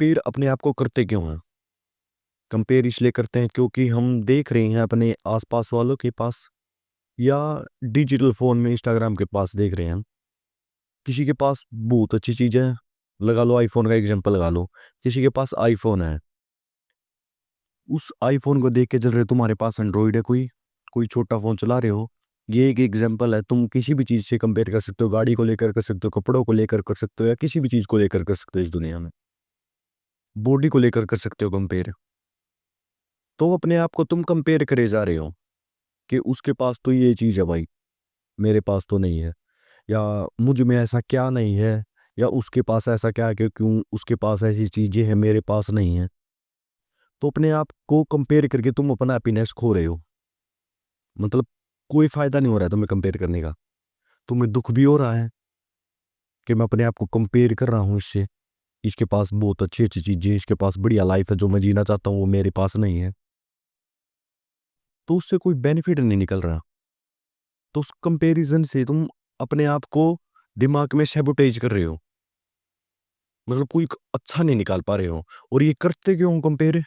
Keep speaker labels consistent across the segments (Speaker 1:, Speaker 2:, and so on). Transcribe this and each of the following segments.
Speaker 1: Compare अपने आप को करते क्यों हैं? कंपेयर इसलिए करते हैं क्योंकि हम देख रहे हैं अपने आसपास वालों के पास, या डिजिटल फ़ोन में इंस्टाग्राम के पास देख रहे हैं हम। किसी के पास बहुत अच्छी चीज़ें हैं, लगा लो आईफ़ोन का एग्ज़ाम्पल लगा लो। किसी के पास आईफ़ोन है, उस आईफ़ोन को देख के चल रहे हो, तुम्हारे पास एंड्रॉइड है कोई छोटा फ़ोन चला रहे हो। ये एक एग्ज़ाम्पल है, तुम किसी भी चीज़ से कंपेयर कर सकते हो, गाड़ी को लेकर कर सकते हो, कपड़ों को लेकर कर सकते हो, या किसी भी चीज़ को लेकर कर सकते हो इस दुनिया में। बॉडी को लेकर कर सकते हो कंपेयर। तो अपने आप को तुम कंपेयर करे जा रहे हो कि उसके पास तो ये चीज़ है भाई, मेरे पास तो नहीं है, या मुझ में ऐसा क्या नहीं है, या उसके पास ऐसा क्या है कि क्यों उसके पास ऐसी चीज़ें हैं मेरे पास नहीं है। तो अपने आप को कंपेयर करके तुम अपना हैप्पीनेस खो रहे हो। मतलब कोई फ़ायदा नहीं हो रहा है तुम्हें कंपेयर करने का। तुम्हें दुःख भी हो रहा है कि मैं अपने आप को कंपेयर कर रहा हूँ इससे, इसके पास बहुत अच्छी-अच्छी चीज़ें हैं, इसके पास बढ़िया लाइफ़ है, जो मैं जीना चाहता हूँ वो मेरे पास नहीं है। तो उससे कोई बेनिफिट नहीं निकल रहा। तो उस कंपैरिज़न से तुम अपने आप को दिमाग में सैबोटेज कर रहे हो। मतलब कोई अच्छा नहीं निकाल पा रहे हो। और ये करते क्यों हो कंपेयर?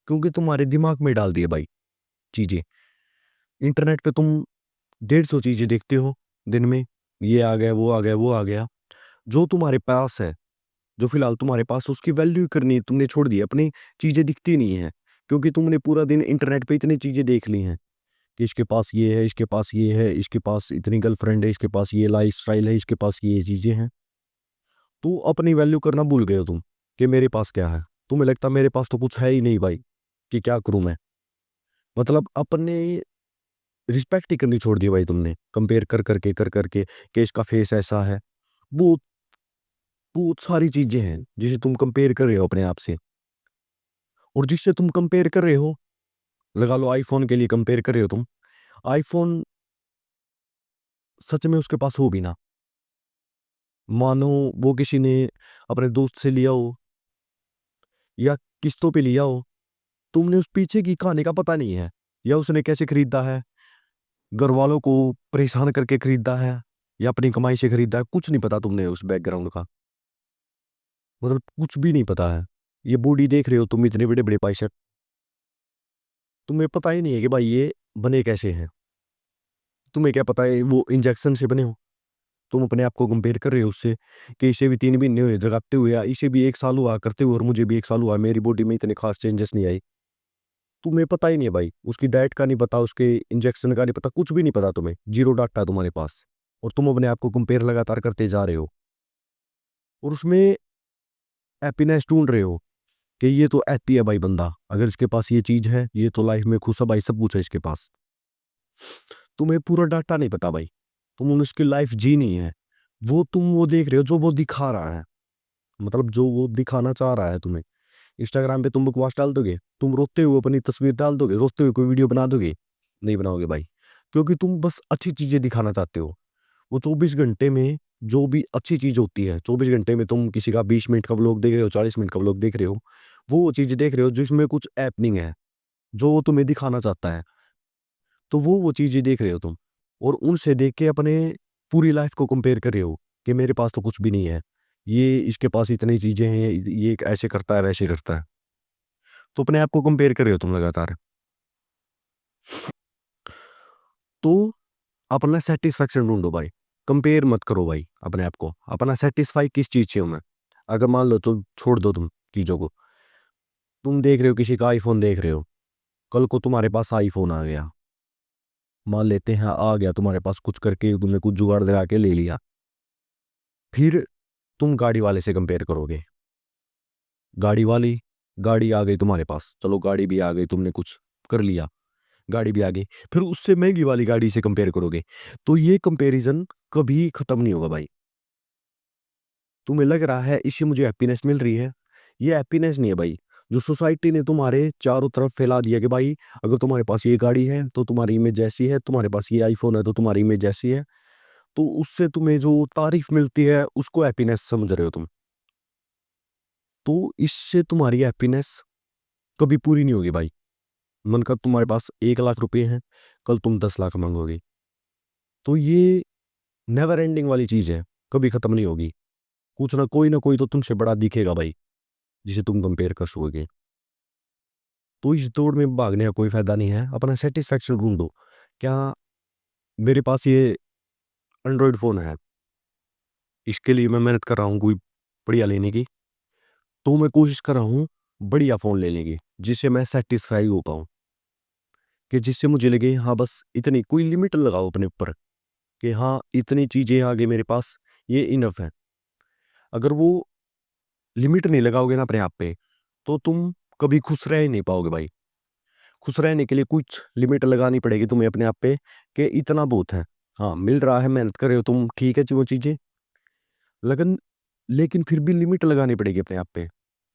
Speaker 1: क्योंकि तुम्हारे दिमाग में डाल दिए भाई चीज़ें। इंटरनेट पे तुम 150 चीज़ें देखते हो दिन में, ये आ गया, वो आ गया, वो आ गया। जो तुम्हारे पास है, जो फ़िलहाल तुम्हारे पास, उसकी वैल्यू करनी तुमने छोड़ दी है, अपनी चीज़ें दिखती नहीं हैं। क्योंकि तुमने पूरा दिन इंटरनेट पे इतनी चीज़ें देख ली हैं कि इसके पास ये है, इसके पास ये है, इसके पास इतनी गर्लफ्रेंड है, इसके पास ये लाइफ़स्टाइल है, इसके पास ये चीज़ें हैं। तो अपनी वैल्यू करना भूल गए हो तुम कि मेरे पास क्या है। तुम्हें लगता है मेरे पास तो कुछ है ही नहीं भाई, कि क्या करूँ मैं? मतलब अपने रिस्पेक्ट ही करनी छोड़ दी भाई तुमने, कंपेयर कर करके कि इसका फेस ऐसा है। बहुत बहुत सारी चीज़ें हैं जिसे तुम कंपेयर कर रहे हो अपने आप से। और जिससे तुम कंपेयर कर रहे हो, लगा लो आईफ़ोन के लिए कंपेयर कर रहे हो तुम। आईफ़ोन सच में उसके पास हो भी ना, मानो वो किसी ने अपने दोस्त से लिया हो, या किस्तों पे लिया हो, तुमने उस पीछे की कहानी का पता नहीं है, या उसने कैसे खरीदा है, घरवालों को परेशान करके खरीदा है, या अपनी कमाई से खरीदा है, कुछ नहीं पता तुमने उस बैकग्राउंड का। मतलब कुछ भी नहीं पता है। ये बॉडी देख रहे हो तुम, इतने बड़े-बड़े बाइसेप, तुम्हें पता ही नहीं है कि भाई ये बने कैसे हैं। तुम्हें क्या पता है वो इंजेक्शन से बने हो? तुम अपने आप को कंपेयर कर रहे हो उससे कि इसे भी 3 महीने हुए जगाते हुए, या इसे भी 1 साल हुआ करते हुए, और मुझे भी 1 साल हुआ, मेरी बॉडी में इतने खास चेंजेस नहीं आए। तुम्हें पता ही नहीं है भाई, उसकी डाइट का नहीं पता, उसके इंजेक्शन का नहीं पता, कुछ भी नहीं पता तुम्हें, ज़ीरो डाटा है तुम्हारे पास। और तुम अपने आप को कंपेयर लगातार करते जा रहे हो, और उसमें हैप्पीनेस ढूँढ रहे हो कि ये तो हैप्पी है भाई बंदा, अगर इसके पास ये चीज़ है, ये तो लाइफ में खुश है भाई, सब कुछ है इसके पास। तुम्हें पूरा डाटा नहीं पता भाई, तुमने उसकी लाइफ जी नहीं है। तुम वो देख रहे हो जो वो दिखा रहा है, मतलब जो वो दिखाना चाह रहा है तुम्हें। इंस्टाग्राम पे तुम बकवास डाल दोगे, तुम रोते हुए अपनी तस्वीर डाल दोगे, रोते हुए कोई वीडियो बना दोगे? नहीं बनाओगे भाई, क्योंकि तुम बस अच्छी चीज़ें दिखाना चाहते हो। वो 24 घंटे में जो भी अच्छी चीज़ होती है, 24 घंटे में तुम किसी का 20 मिनट का व्लॉग देख रहे हो, 40 मिनट का व्लॉग देख रहे हो, वो चीज़ देख रहे हो जिसमें कुछ हैपनिंग है, जो वो तुम्हें दिखाना चाहता है। तो वो चीज़ें देख रहे हो तुम, और उनसे देख के अपने पूरी लाइफ़ को कंपेयर कर रहे हो कि मेरे पास तो कुछ भी नहीं है। ये इसके पास इतनी चीज़ें हैं, ये ऐसे करता है, वैसे करता है। तो अपने आप को कंपेयर कर रहे हो तुम लगातार। तो अपना सैटिस्फैक्शन ढूँढो भाई, कंपेयर मत करो भाई अपने आप को। अपना सैटिस्फाई किस चीज़ से हूँ मैं? अगर मान लो, तो छोड़ दो तुम चीज़ों को। तुम देख रहे हो किसी का आईफ़ोन देख रहे हो, कल को तुम्हारे पास आईफ़ोन आ गया। मान लेते हैं आ गया तुम्हारे पास, कुछ करके तुमने कुछ जुगाड़ लगा के ले लिया। फिर तुम गाड़ी वाले से कंपेयर करोगे। गाड़ी वाली गाड़ी आ गई तुम्हारे पास, चलो गाड़ी भी आ गई, तुमने कुछ कर लिया, गाड़ी भी आ गई। फिर उससे महँगी वाली गाड़ी से कंपेयर करोगे। तो ये कंपैरिज़न कभी खत्म नहीं होगा भाई। तुम्हें लग रहा है इससे मुझे हैप्पीनेस मिल रही है, ये हैप्पीनेस नहीं है भाई। जो सोसाइटी ने तुम्हारे चारों तरफ फैला दिया कि भाई अगर तुम्हारे पास ये गाड़ी है तो तुम्हारी इमेज ऐसी है, तुम्हारे पास ये आईफ़ोन है तो तुम्हारी इमेज ऐसी है। तो उससे तुम्हें जो तारीफ़ मिलती है उसको हैप्पीनेस समझ रहे हो तुम। तो इससे तुम्हारी हैप्पीनेस कभी पूरी नहीं होगी भाई। मन का तुम्हारे पास 1 लाख रुपए हैं, कल तुम 10 लाख माँगोगे। तो ये नेवर एंडिंग वाली चीज़ है, कभी खत्म नहीं होगी। कुछ ना कोई तो तुमसे बड़ा दिखेगा भाई। जिसे तुम कंपेयर कर सकोगे। तो इस दौड़ में भागने का कोई फ़ायदा नहीं है, अपना सैटिस्फैक्शन ढूँढो। क्या मेरे पास ये एंड्रॉयड फ़ोन है, इसके लिए मैं मेहनत कर रहा हूँ कोई बढ़िया लेने की, तो मैं कोशिश कर रहा हूँ बढ़िया फ़ोन लेने की, जिससे मैं सैटिस्फाई हो पाऊँ, कि जिससे मुझे लगे हाँ, बस इतनी कोई लिमिट लगाओ अपने ऊपर कि हाँ, इतनी चीज़ें आ गई मेरे पास, ये इनफ है। अगर वो लिमिट नहीं लगाओगे ना अपने आप पे, तो तुम कभी खुश रह ही नहीं पाओगे भाई। खुश रहने के लिए कुछ लिमिट लगानी पड़ेगी तुम्हें अपने आप पे कि इतना बहुत है। हाँ, मिल रहा है, मेहनत कर रहे हो तुम, ठीक है वो चीज़ें, लगन लेकिन फिर भी लिमिट लगानी पड़ेगी अपने आप पे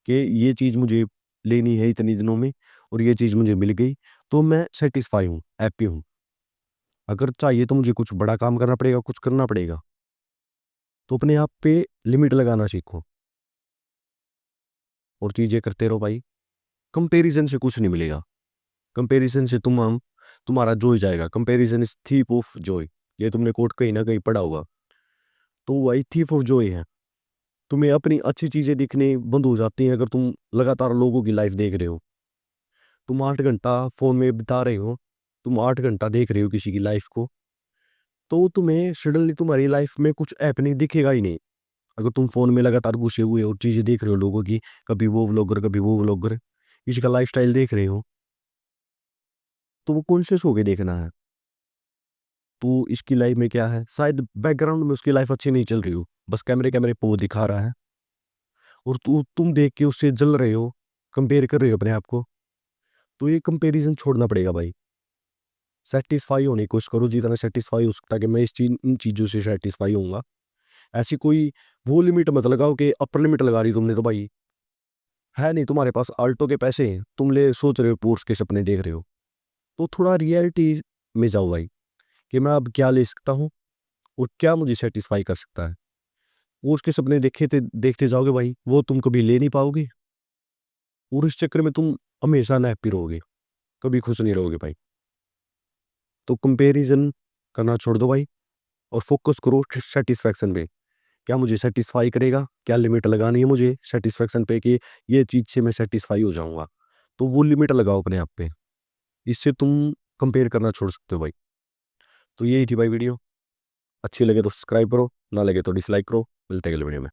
Speaker 1: कि ये चीज़ मुझे लेनी है इतने दिनों में और ये चीज़ मुझे मिल गई, तो मैं सैटिस्फाई हूँ, हैप्पी हूँ। अगर चाहिए तो मुझे कुछ बड़ा काम करना पड़ेगा, कुछ करना पड़ेगा, तो अपने आप पे लिमिट लगाना सीखो और चीज़ें करते रहो भाई। कंपैरिज़न से कुछ नहीं मिलेगा। कंपैरिज़न से तुम्हारा जॉय जाएगा। Comparison is thief of Joy. ये तुमने कोट कहीं न कहीं पढ़ा होगा। तो वही थीफ ऑफ जॉय है। तुम्हें अपनी अच्छी चीज़ें दिखने बंद हो जाती हैं अगर तुम लगातार लोगों की लाइफ़ देख रहे हो। तुम 8 घंटा फ़ोन में बिता रहे हो, तुम 8 घंटा देख रहे हो किसी की लाइफ़ को, तो तुम्हें सडनली तुम्हारी लाइफ़ में कुछ हैपनिंग दिखेगा ही नहीं। अगर तुम फ़ोन में लगातार घुसे हुए हो और चीज़ें देख रहे हो लोगों की, कभी वो व्लॉगर, किसी का लाइफ़स्टाइल देख रहे हो, तो वो कॉन्शियस होके देखना है। तो इसकी लाइफ़ में क्या है, शायद बैकग्राउंड में उसकी लाइफ़ अच्छी नहीं चल रही हो, बस कैमरे-कैमरे पे वो दिखा रहा है और तुम देख के उससे जल रहे हो, कंपेयर कर रहे हो अपने आप को, तो ये कंपैरिज़न छोड़ना पड़ेगा भाई। सैटिस्फाई होने की कोशिश करो जितना सैटिस्फाई हो सकता है कि मैं इन चीज़ों से सैटिस्फाई होऊँगा। ऐसी कोई वो लिमिट मत लगाओ कि अपर लिमिट लगा दी तुमने तो भाई, है नहीं तुम्हारे पास आल्टो के पैसे, तुम ले सोच रहे हो पोर्श के सपने देख रहे हो। तो थोड़ा रियलिटी में जाओ भाई, कि मैं अब क्या ले सकता हूँ और क्या मुझे सैटिस्फाई कर सकता है। पोर्श के सपने देखते जाओगे भाई, वो तुम कभी ले नहीं पाओगे और इस चक्कर में तुम हमेशा अनहैप्पी रहोगे, कभी खुश नहीं रहोगे भाई। तो कंपैरिज़न करना छोड़ दो भाई और फ़ोकस करो सैटिस्फैक्शन पे। क्या मुझे सैटिस्फाई करेगा? क्या लिमिट लगानी है मुझे सैटिस्फैक्शन पे कि ये चीज़ से मैं सैटिस्फाई हो जाऊँगा? तो वो लिमिट लगाओ अपने आप पे। इससे तुम कंपेयर करना छोड़ सकते हो भाई। तो यही थी भाई वीडियो। अच्छी लगे तो सब्सक्राइब करो, ना लगे तो डिसलाइक करो। मिलते हैं अगले वीडियो में।